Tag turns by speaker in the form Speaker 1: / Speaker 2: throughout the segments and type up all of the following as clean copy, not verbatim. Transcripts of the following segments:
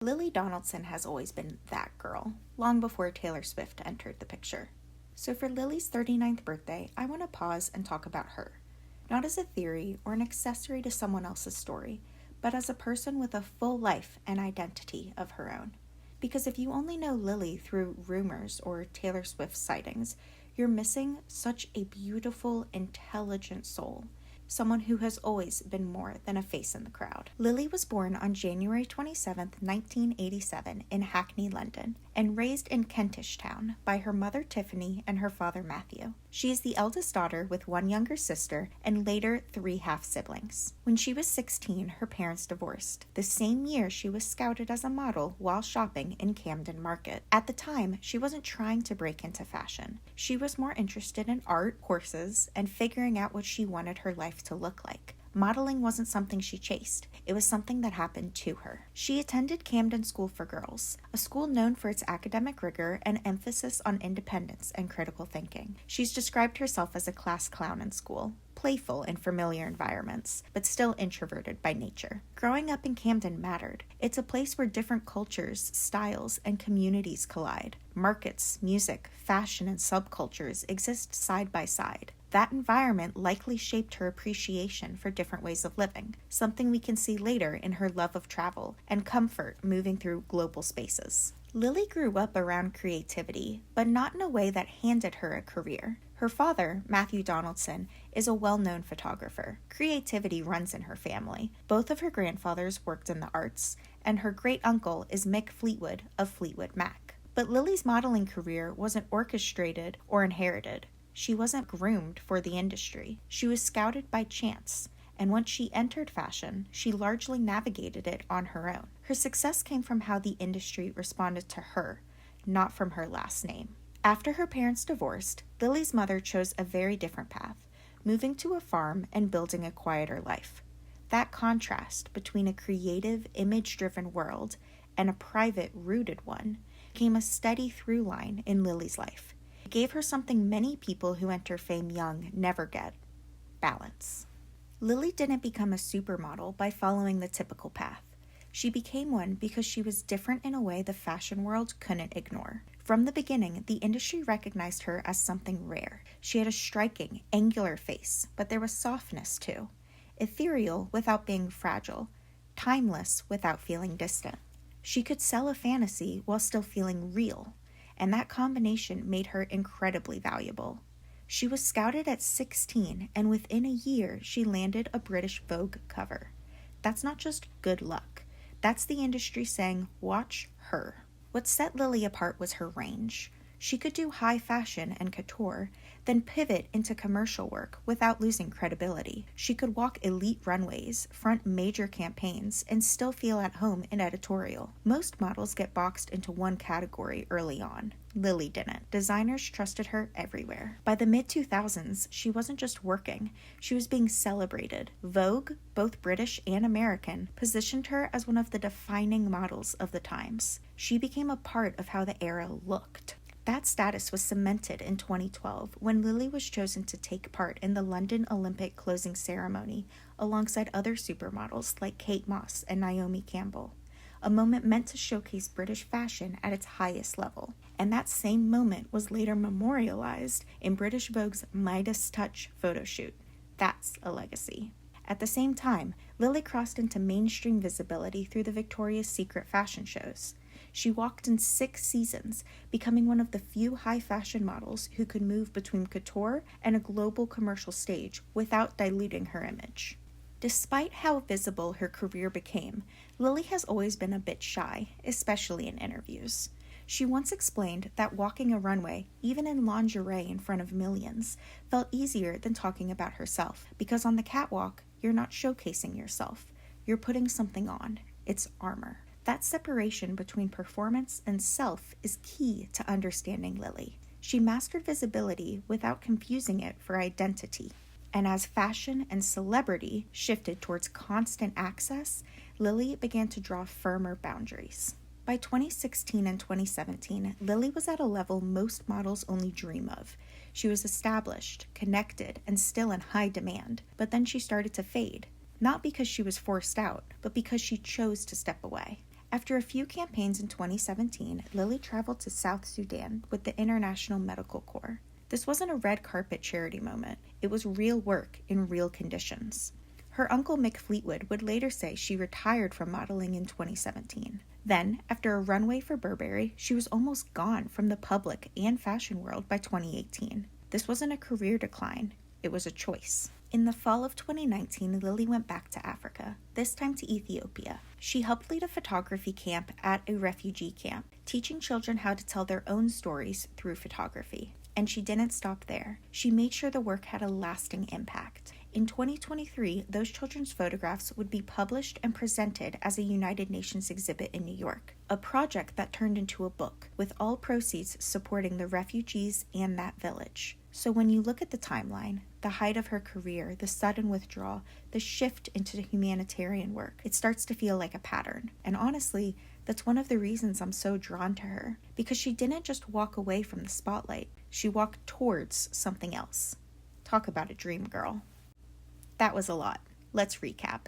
Speaker 1: Lily Donaldson has always been that girl, long before Taylor Swift entered the picture. So for Lily's 39th birthday, I want to pause and talk about her. Not as a theory or an accessory to someone else's story, but as a person with a full life and identity of her own. Because if you only know Lily through rumors or Taylor Swift sightings, you're missing such a beautiful, intelligent soul. Someone who has always been more than a face in the crowd. Lily was born on January 27, 1987 in Hackney, London, and raised in Kentish Town by her mother Tiffany and her father Matthew. She is the eldest daughter with one younger sister and later 3 half-siblings. When she was 16, her parents divorced. The same year, she was scouted as a model while shopping in Camden Market. At the time, she wasn't trying to break into fashion. She was more interested in art, horses, and figuring out what she wanted her life to look like. Modeling wasn't something she chased. It was something that happened to her. She attended Camden School for Girls, a school known for its academic rigor and emphasis on independence and critical thinking. She's described herself as a class clown in school, playful in familiar environments, but still introverted by nature. Growing up in Camden mattered. It's a place where different cultures, styles, and communities collide. Markets, music, fashion, and subcultures exist side by side. That environment likely shaped her appreciation for different ways of living, something we can see later in her love of travel and comfort moving through global spaces. Lily grew up around creativity, but not in a way that handed her a career. Her father, Matthew Donaldson, is a well-known photographer. Creativity runs in her family. Both of her grandfathers worked in the arts, and her great-uncle is Mick Fleetwood of Fleetwood Mac. But Lily's modeling career wasn't orchestrated or inherited. She wasn't groomed for the industry. She was scouted by chance, and once she entered fashion, she largely navigated it on her own. Her success came from how the industry responded to her, not from her last name. After her parents divorced, Lily's mother chose a very different path, moving to a farm and building a quieter life. That contrast between a creative, image-driven world and a private, rooted one became a steady through line in Lily's life. It gave her something many people who enter fame young never get: balance. Lily didn't become a supermodel by following the typical path. She became one because she was different in a way the fashion world couldn't ignore. From the beginning, the industry recognized her as something rare. She had a striking, angular face, but there was softness too. Ethereal without being fragile, timeless without feeling distant. She could sell a fantasy while still feeling real, and that combination made her incredibly valuable. She was scouted at 16, and within a year, she landed a British Vogue cover. That's not just good luck. That's the industry saying, watch her. What set Lily apart was her range. She could do high fashion and couture, then pivot into commercial work without losing credibility. She could walk elite runways, front major campaigns, and still feel at home in editorial. Most models get boxed into one category early on. Lily didn't. Designers trusted her everywhere. By the mid-2000s, she wasn't just working, she was being celebrated. Vogue, both British and American, positioned her as one of the defining models of the times. She became a part of how the era looked. That status was cemented in 2012 when Lily was chosen to take part in the London Olympic closing ceremony alongside other supermodels like Kate Moss and Naomi Campbell, a moment meant to showcase British fashion at its highest level. And that same moment was later memorialized in British Vogue's Midas Touch photo shoot. That's a legacy. At the same time, Lily crossed into mainstream visibility through the Victoria's Secret fashion shows. She walked in 6 seasons, becoming one of the few high fashion models who could move between couture and a global commercial stage without diluting her image. Despite how visible her career became, Lily has always been a bit shy, especially in interviews. She once explained that walking a runway, even in lingerie in front of millions, felt easier than talking about herself, because on the catwalk, you're not showcasing yourself. You're putting something on. It's armor. That separation between performance and self is key to understanding Lily. She mastered visibility without confusing it for identity. And as fashion and celebrity shifted towards constant access, Lily began to draw firmer boundaries. By 2016 and 2017, Lily was at a level most models only dream of. She was established, connected, and still in high demand, but then she started to fade. Not because she was forced out, but because she chose to step away. After a few campaigns in 2017, Lily traveled to South Sudan with the International Medical Corps. This wasn't a red carpet charity moment. It was real work in real conditions. Her uncle Mick Fleetwood would later say she retired from modeling in 2017. Then, after a runway for Burberry, she was almost gone from the public and fashion world by 2018. This wasn't a career decline. It was a choice. In the fall of 2019, Lily went back to Africa, this time to Ethiopia. She helped lead a photography camp at a refugee camp, teaching children how to tell their own stories through photography. And she didn't stop there. She made sure the work had a lasting impact. In 2023, those children's photographs would be published and presented as a United Nations exhibit in New York, a project that turned into a book, with all proceeds supporting the refugees and that village. So when you look at the timeline, the height of her career, the sudden withdrawal, the shift into humanitarian work, it starts to feel like a pattern. And honestly, that's one of the reasons I'm so drawn to her, because she didn't just walk away from the spotlight, she walked towards something else. Talk about a dream girl. That was a lot. Let's recap.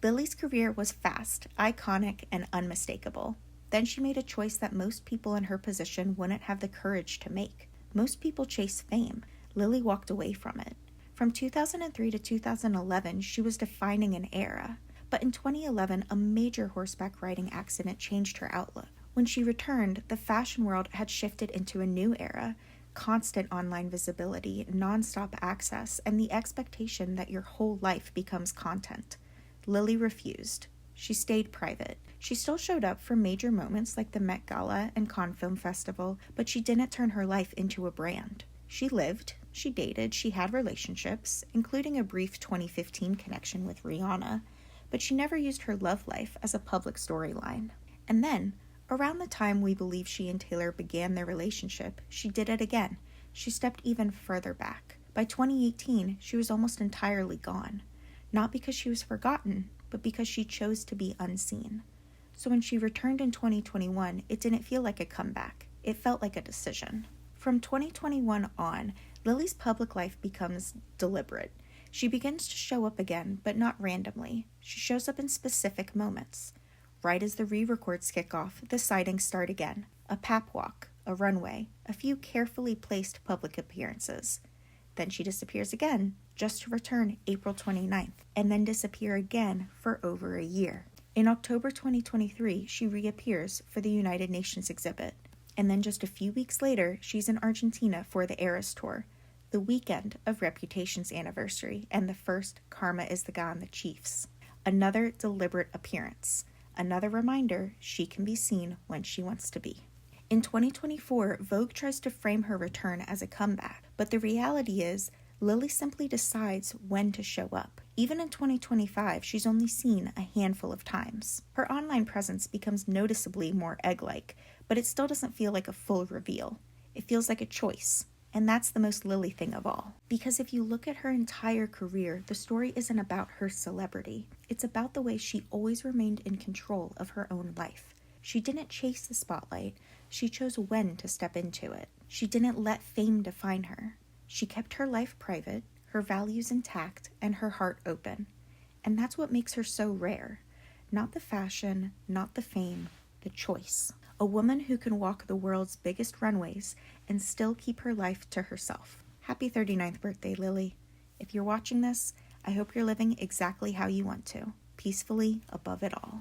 Speaker 1: Lily's career was fast, iconic, and unmistakable. Then she made a choice that most people in her position wouldn't have the courage to make. Most people chase fame. Lily walked away from it. From 2003 to 2011, she was defining an era. But in 2011, a major horseback riding accident changed her outlook. When she returned, the fashion world had shifted into a new era. Constant online visibility, nonstop access, and the expectation that your whole life becomes content. Lily refused. She stayed private. She still showed up for major moments like the Met Gala and Cannes Film Festival, but she didn't turn her life into a brand. She lived, she dated, she had relationships, including a brief 2015 connection with Rihanna, but she never used her love life as a public storyline. And then, around the time we believe she and Taylor began their relationship, she did it again. She stepped even further back. By 2018, she was almost entirely gone. Not because she was forgotten, but because she chose to be unseen. So when she returned in 2021, it didn't feel like a comeback. It felt like a decision. From 2021 on, Lily's public life becomes deliberate. She begins to show up again, but not randomly. She shows up in specific moments. Right as the re-records kick off, the sightings start again. A pap walk, a runway, a few carefully placed public appearances. Then she disappears again, just to return April 29th, and then disappear again for over a year. In October 2023, she reappears for the United Nations exhibit. And then just a few weeks later, she's in Argentina for the Eras Tour, the weekend of Reputation's anniversary, and the first Karma is the Guy on the Chiefs. Another deliberate appearance. Another reminder she can be seen when she wants to be. In 2024, Vogue tries to frame her return as a comeback, but the reality is Lily simply decides when to show up. Even in 2025, she's only seen a handful of times. Her online presence becomes noticeably more egg-like, but it still doesn't feel like a full reveal. It feels like a choice. And that's the most Lily thing of all. Because if you look at her entire career, the story isn't about her celebrity. It's about the way she always remained in control of her own life. She didn't chase the spotlight. She chose when to step into it. She didn't let fame define her. She kept her life private, her values intact, and her heart open. And that's what makes her so rare. Not the fashion, not the fame, the choice. A woman who can walk the world's biggest runways and still keep her life to herself. Happy 39th birthday, Lily. If you're watching this, I hope you're living exactly how you want to, peacefully above it all.